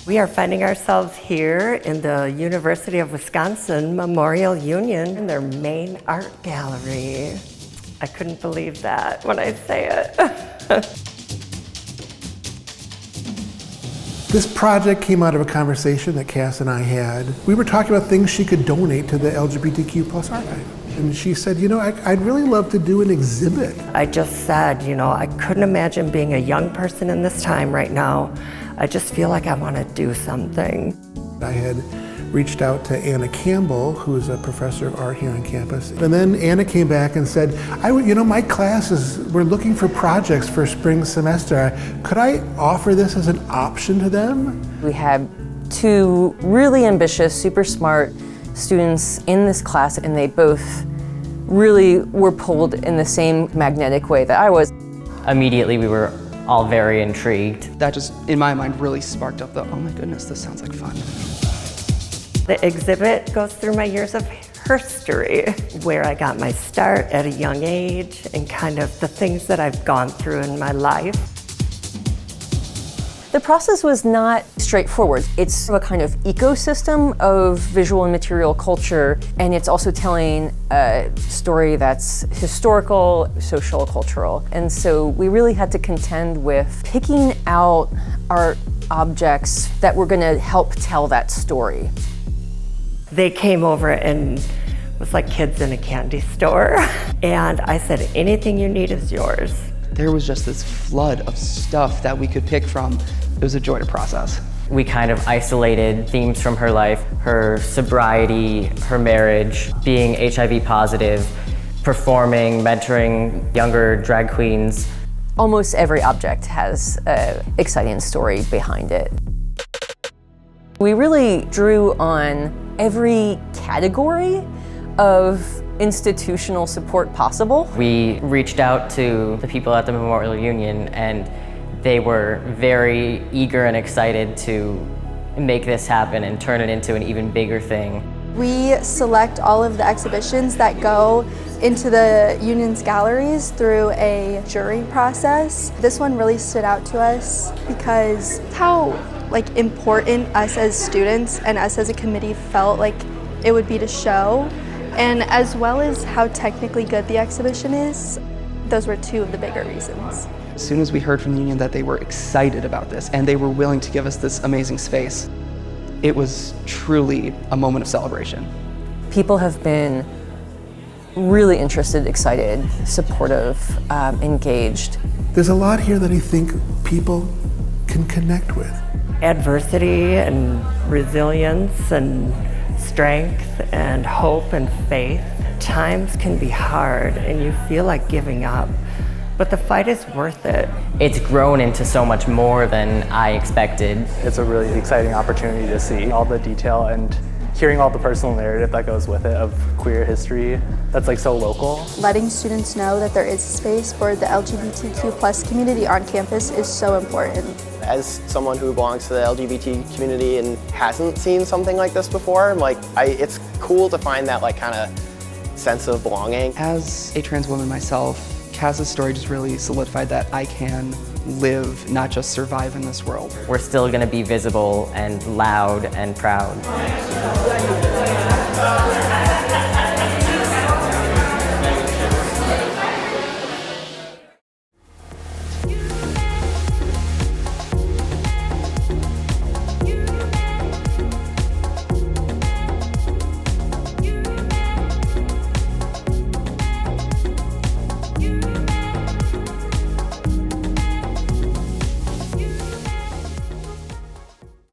We are finding ourselves here in the University of Wisconsin Memorial Union in their main art gallery. I couldn't believe that when I say it. This project came out of a conversation that Cass and I had. We were talking about things she could donate to the LGBTQ+ archive. And she said, I'd really love to do an exhibit. I just said, I couldn't imagine being a young person in this time right now. I just feel like I want to do something. I had reached out to Anna Campbell, who is a professor of art here on campus. And then Anna came back and said, my classes, we're looking for projects for spring semester. Could I offer this as an option to them? We had two really ambitious, super smart students in this class, and they both really were pulled in the same magnetic way that I was. Immediately we were all very intrigued. That just, in my mind, really sparked up the, oh my goodness, this sounds like fun. The exhibit goes through my years of history, where I got my start at a young age and kind of the things that I've gone through in my life. The process was not straightforward. It's a kind of ecosystem of visual and material culture, and it's also telling a story that's historical, social, cultural. And so we really had to contend with picking out art objects that were going to help tell that story. They came over and it was like kids in a candy store. And I said, anything you need is yours. There was just this flood of stuff that we could pick from. It was a joy to process. We kind of isolated themes from her life, her sobriety, her marriage, being HIV positive, performing, mentoring younger drag queens. Almost every object has an exciting story behind it. We really drew on every category of institutional support possible. We reached out to the people at the Memorial Union, and they were very eager and excited to make this happen and turn it into an even bigger thing. We select all of the exhibitions that go into the Union's galleries through a jury process. This one really stood out to us because how important us as students and us as a committee felt like it would be to show, and as well as how technically good the exhibition is. Those were two of the bigger reasons. As soon as we heard from the union that they were excited about this and they were willing to give us this amazing space, it was truly a moment of celebration. People have been really interested, excited, supportive, engaged. There's a lot here that I think people can connect with. Adversity and resilience and strength and hope and faith. Times can be hard and you feel like giving up, but the fight is worth it. It's grown into so much more than I expected. It's a really exciting opportunity to see all the detail and hearing all the personal narrative that goes with it of queer history that's so local. Letting students know that there is space for the LGBTQ+ community on campus is so important. As someone who belongs to the LGBT community and hasn't seen something like this before, it's cool to find that kind of sense of belonging. As a trans woman myself, Cass's story just really solidified that I can live, not just survive in this world. We're still going to be visible and loud and proud.